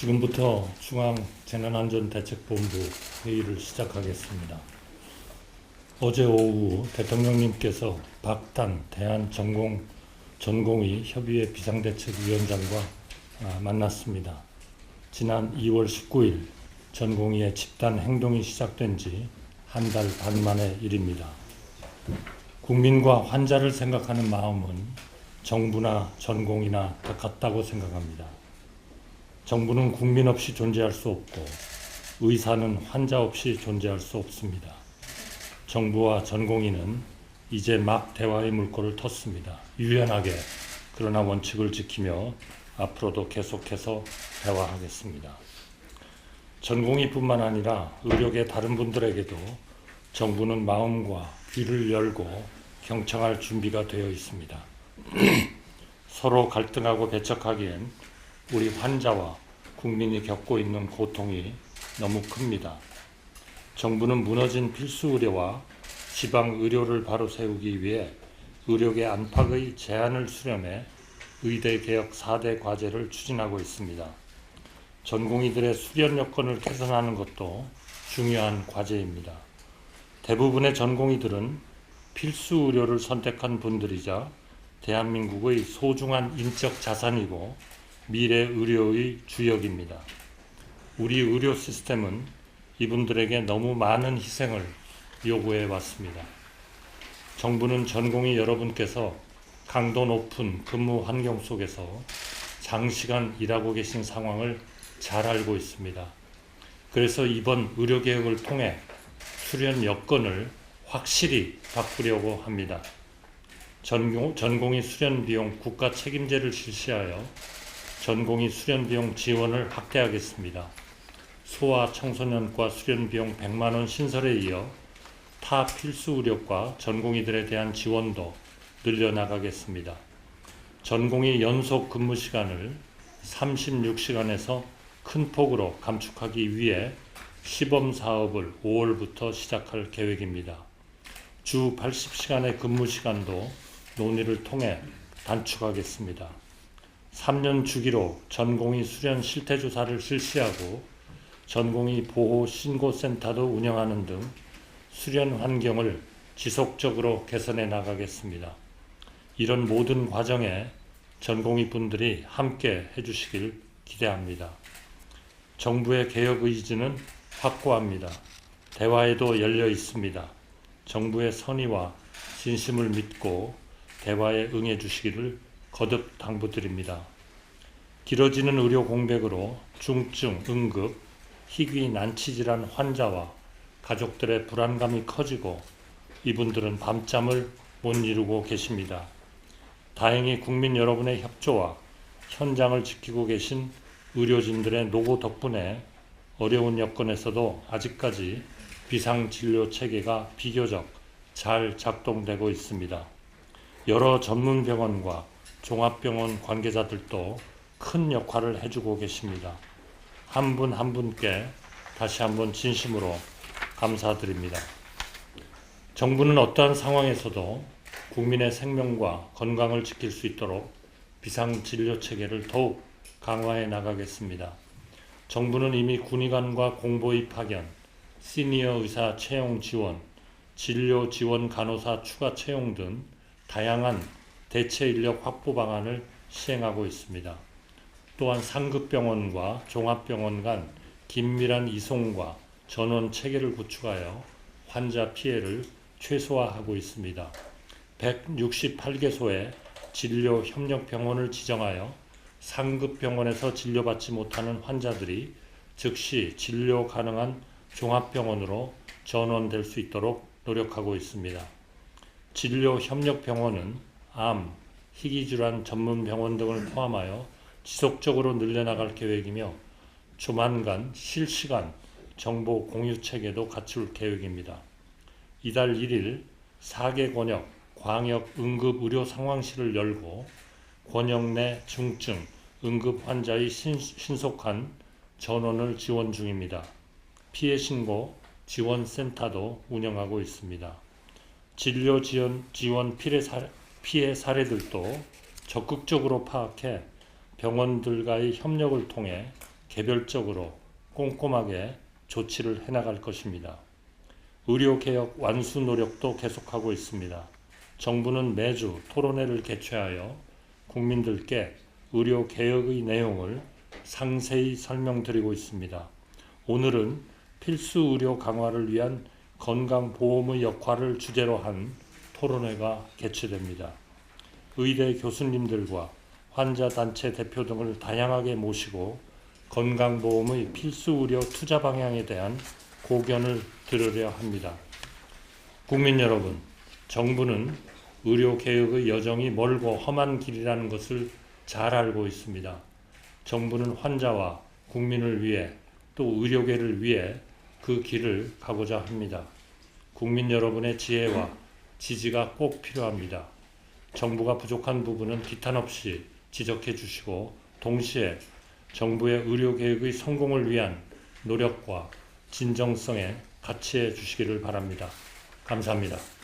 지금부터 중앙재난안전대책본부 회의를 시작하겠습니다. 어제 오후 대통령님께서 박단 대한전공의 협의회 비상대책위원장과 만났습니다. 지난 2월 19일 전공의의 집단 행동이 시작된 지 한 달 반 만의 일입니다. 국민과 환자를 생각하는 마음은 정부나 전공이나 다 같다고 생각합니다. 정부는 국민 없이 존재할 수 없고 의사는 환자 없이 존재할 수 없습니다. 정부와 전공의는 이제 막 대화의 물꼬를 텄습니다. 유연하게 그러나 원칙을 지키며 앞으로도 계속해서 대화하겠습니다. 전공의뿐만 아니라 의료계 다른 분들에게도 정부는 마음과 귀를 열고 경청할 준비가 되어 있습니다. 서로 갈등하고 배척하기엔 우리 환자와 국민이 겪고 있는 고통이 너무 큽니다. 정부는 무너진 필수 의료와 지방 의료를 바로 세우기 위해 의료계 안팎의 제안을 수렴해 의대 개혁 4대 과제를 추진하고 있습니다. 전공의들의 수련 여건을 개선하는 것도 중요한 과제입니다. 대부분의 전공의들은 필수 의료를 선택한 분들이자 대한민국의 소중한 인적 자산이고 미래 의료의 주역입니다. 우리 의료 시스템은 이분들에게 너무 많은 희생을 요구해 왔습니다. 정부는 전공의 여러분께서 강도 높은 근무 환경 속에서 장시간 일하고 계신 상황을 잘 알고 있습니다. 그래서 이번 의료개혁을 통해 수련 여건을 확실히 바꾸려고 합니다. 전공의 수련 비용 국가 책임제를 실시하여 전공의 수련 비용 지원을 확대하겠습니다. 소아 청소년과 수련 비용 100만 원 신설에 이어 타 필수 의료과 전공의들에 대한 지원도 늘려나가겠습니다. 전공의 연속 근무 시간을 36시간에서 큰 폭으로 감축하기 위해 시범 사업을 5월부터 시작할 계획입니다. 주 80시간의 근무 시간도 논의를 통해 단축하겠습니다. 3년 주기로 전공의 수련 실태조사를 실시하고 전공의 보호 신고센터도 운영하는 등 수련 환경을 지속적으로 개선해 나가겠습니다. 이런 모든 과정에 전공의 분들이 함께 해주시길 기대합니다. 정부의 개혁 의지는 확고합니다. 대화에도 열려 있습니다. 정부의 선의와 진심을 믿고 대화에 응해 주시기를 거듭 당부드립니다. 길어지는 의료 공백으로 중증, 응급, 희귀 난치질환 환자와 가족들의 불안감이 커지고 이분들은 밤잠을 못 이루고 계십니다. 다행히 국민 여러분의 협조와 현장을 지키고 계신 의료진들의 노고 덕분에 어려운 여건에서도 아직까지 비상진료 체계가 비교적 잘 작동되고 있습니다. 여러 전문병원과 종합병원 관계자들도 큰 역할을 해주고 계십니다. 한 분 한 분께 다시 한번 진심으로 감사드립니다. 정부는 어떠한 상황에서도 국민의 생명과 건강을 지킬 수 있도록 비상진료 체계를 더욱 강화해 나가겠습니다. 정부는 이미 군의관과 공보의 파견, 시니어 의사 채용 지원, 진료 지원 간호사 추가 채용 등 다양한 대체 인력 확보 방안을 시행하고 있습니다. 또한 상급병원과 종합병원 간 긴밀한 이송과 전원 체계를 구축하여 환자 피해를 최소화하고 있습니다. 168개소의 진료 협력병원을 지정하여 상급병원에서 진료받지 못하는 환자들이 즉시 진료 가능한 종합병원으로 전원될 수 있도록 노력하고 있습니다. 진료협력병원은 암, 희귀질환 전문병원 등을 포함하여 지속적으로 늘려나갈 계획이며 조만간 실시간 정보 공유 체계도 갖출 계획입니다. 이달 1일 4개 권역 광역 응급의료상황실을 열고 권역 내 중증 응급 환자의 신속한 전원을 지원 중입니다. 피해 신고 지원센터도 운영하고 있습니다. 진료 지원 피해 사례들도 적극적으로 파악해 병원들과의 협력을 통해 개별적으로 꼼꼼하게 조치를 해나갈 것입니다. 의료개혁 완수 노력도 계속하고 있습니다. 정부는 매주 토론회를 개최하여 국민들께 의료개혁의 내용을 상세히 설명드리고 있습니다. 오늘은 필수 의료 강화를 위한 건강보험의 역할을 주제로 한 토론회가 개최됩니다. 의대 교수님들과 환자단체 대표 등을 다양하게 모시고 건강보험의 필수 의료 투자 방향에 대한 고견을 들으려 합니다. 국민 여러분, 정부는 의료개혁의 여정이 멀고 험한 길이라는 것을 잘 알고 있습니다. 정부는 환자와 국민을 위해 또 의료계를 위해 그 길을 가고자 합니다. 국민 여러분의 지혜와 지지가 꼭 필요합니다. 정부가 부족한 부분은 비탄 없이 지적해 주시고 동시에 정부의 의료개혁의 성공을 위한 노력과 진정성에 같이해 주시기를 바랍니다. 감사합니다.